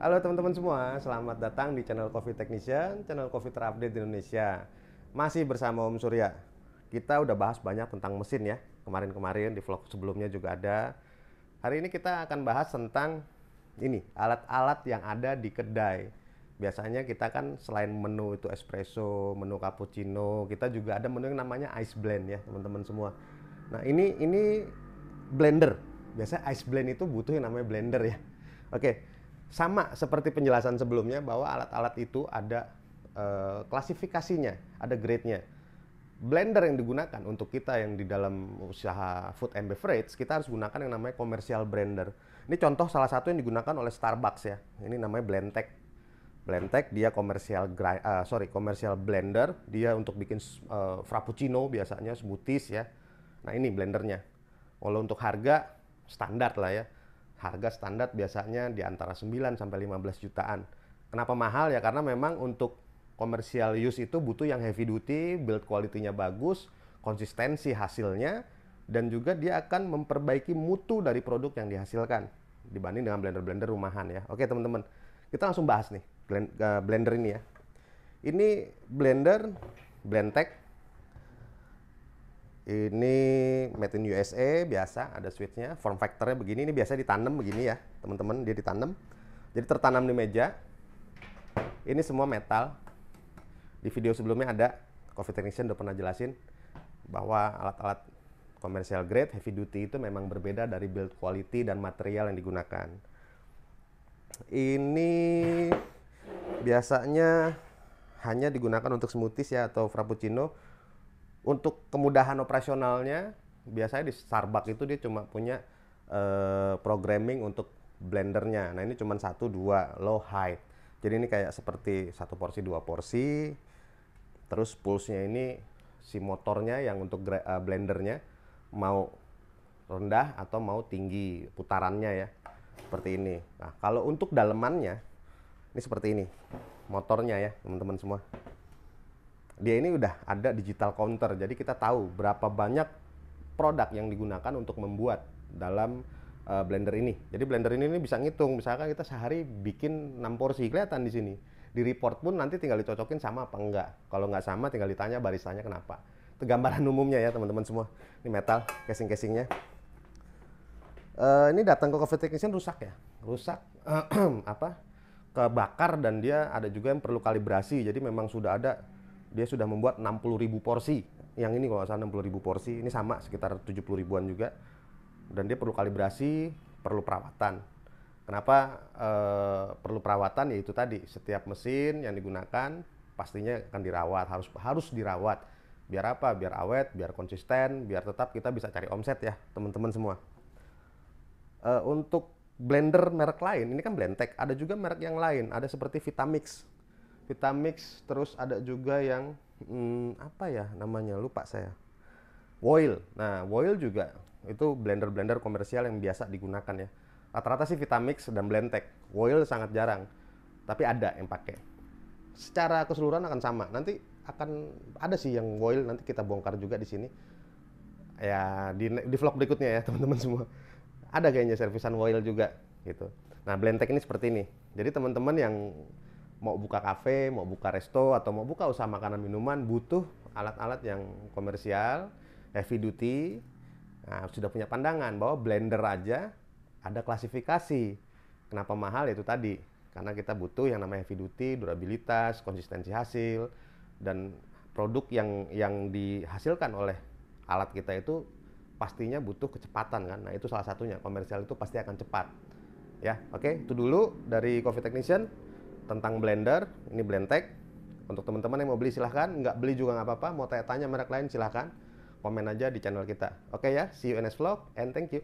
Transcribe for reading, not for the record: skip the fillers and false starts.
Halo teman-teman semua, selamat datang di channel Coffee Technician, channel coffee terupdate di Indonesia. Masih bersama Om Surya. Kita udah bahas banyak tentang mesin ya, kemarin-kemarin di vlog sebelumnya juga ada. Hari ini kita akan bahas tentang ini, alat-alat yang ada di kedai. Biasanya kita kan selain menu itu espresso, menu cappuccino, kita juga ada menu yang namanya ice blend ya, teman-teman semua. Nah, ini blender. Biasanya ice blend itu butuh yang namanya blender ya. Oke, sama seperti penjelasan sebelumnya bahwa alat-alat itu ada klasifikasinya, ada grade-nya. Blender yang digunakan untuk kita yang di dalam usaha food and beverage, kita harus gunakan yang namanya commercial blender. Ini contoh salah satu yang digunakan oleh Starbucks ya. Ini namanya Blendtec. Blendtec dia commercial blender, dia untuk bikin frappuccino biasanya, smoothies ya. Nah, ini blendernya. Kalau untuk harga standar lah ya. Harga standar biasanya di antara 9 sampai 15 jutaan. Kenapa mahal ya? Karena memang untuk commercial use itu butuh yang heavy duty, build quality-nya bagus, konsistensi hasilnya, dan juga dia akan memperbaiki mutu dari produk yang dihasilkan dibanding dengan blender-blender rumahan ya. Oke teman-teman, kita langsung bahas nih blender ini ya. Ini blender Blendtec. Ini made in USA, biasa ada switchnya, form factornya begini. Ini biasa ditanam begini ya teman-teman, dia ditanam, jadi tertanam di meja. Ini semua metal. Di video sebelumnya ada Coffee Technician udah pernah jelasin bahwa alat-alat commercial grade heavy duty itu memang berbeda dari build quality dan material yang digunakan. Ini biasanya hanya digunakan untuk smoothies ya atau frappuccino. Untuk kemudahan operasionalnya, biasanya di Starbucks itu dia cuma punya programming untuk blendernya. Nah, ini cuma 1, 2, low high. Jadi ini kayak seperti 1 porsi, 2 porsi. Terus pulse-nya ini si motornya yang untuk blendernya mau rendah atau mau tinggi putarannya ya. Seperti ini. Nah, kalau untuk dalemannya ini seperti ini. Motornya ya, teman-teman semua. Dia ini udah ada digital counter. Jadi kita tahu berapa banyak produk yang digunakan untuk membuat dalam blender ini. Jadi blender ini bisa ngitung, misalkan kita sehari bikin 6 porsi, kelihatan di sini. Di report pun nanti tinggal dicocokin sama apa enggak. Kalau nggak sama tinggal ditanya baristanya kenapa. Itu gambaran umumnya ya teman-teman semua. Ini metal, casing-casingnya. Ini datang ke Coffee Technician rusak ya. Rusak apa? Kebakar, dan dia ada juga yang perlu kalibrasi. Jadi memang sudah ada, dia sudah membuat 60.000 porsi. Yang ini kalau nggak salah 60.000 porsi. Ini sama sekitar 70 ribuan juga. Dan dia perlu kalibrasi, perlu perawatan. Kenapa perlu perawatan? Yaitu tadi, setiap mesin yang digunakan pastinya akan dirawat, harus dirawat. Biar apa? Biar awet, biar konsisten, biar tetap kita bisa cari omset ya teman-teman semua. Untuk blender merek lain, ini kan Blendtec, ada juga merek yang lain, ada seperti Vitamix. Vitamix, terus ada juga yang apa ya namanya, lupa saya. Woil. Nah, Woil juga itu blender-blender komersial yang biasa digunakan ya. Rata-rata sih Vitamix dan Blendtec. Woil sangat jarang, tapi ada yang pakai. Secara keseluruhan akan sama. Nanti akan ada sih yang Woil, nanti kita bongkar juga di sini. Ya di vlog berikutnya ya teman-teman semua. Ada kayaknya servisan Woil juga gitu. Nah, Blendtec ini seperti ini. Jadi teman-teman yang mau buka kafe, mau buka resto, atau mau buka usaha makanan minuman, butuh alat-alat yang komersial, heavy duty. Nah, sudah punya pandangan bahwa blender aja ada klasifikasi. Kenapa mahal? Itu tadi, karena kita butuh yang namanya heavy duty, durabilitas, konsistensi hasil, dan produk yang dihasilkan oleh alat kita itu pastinya butuh kecepatan kan. Nah, itu salah satunya, komersial itu pasti akan cepat. Ya, oke, itu dulu dari Coffee Technician tentang blender. Ini Blendtec. Untuk teman-teman yang mau beli silahkan, nggak beli juga nggak apa-apa. Mau tanya-tanya merek lain silahkan, komen aja di channel kita. Oke ya, see you in next vlog and thank you.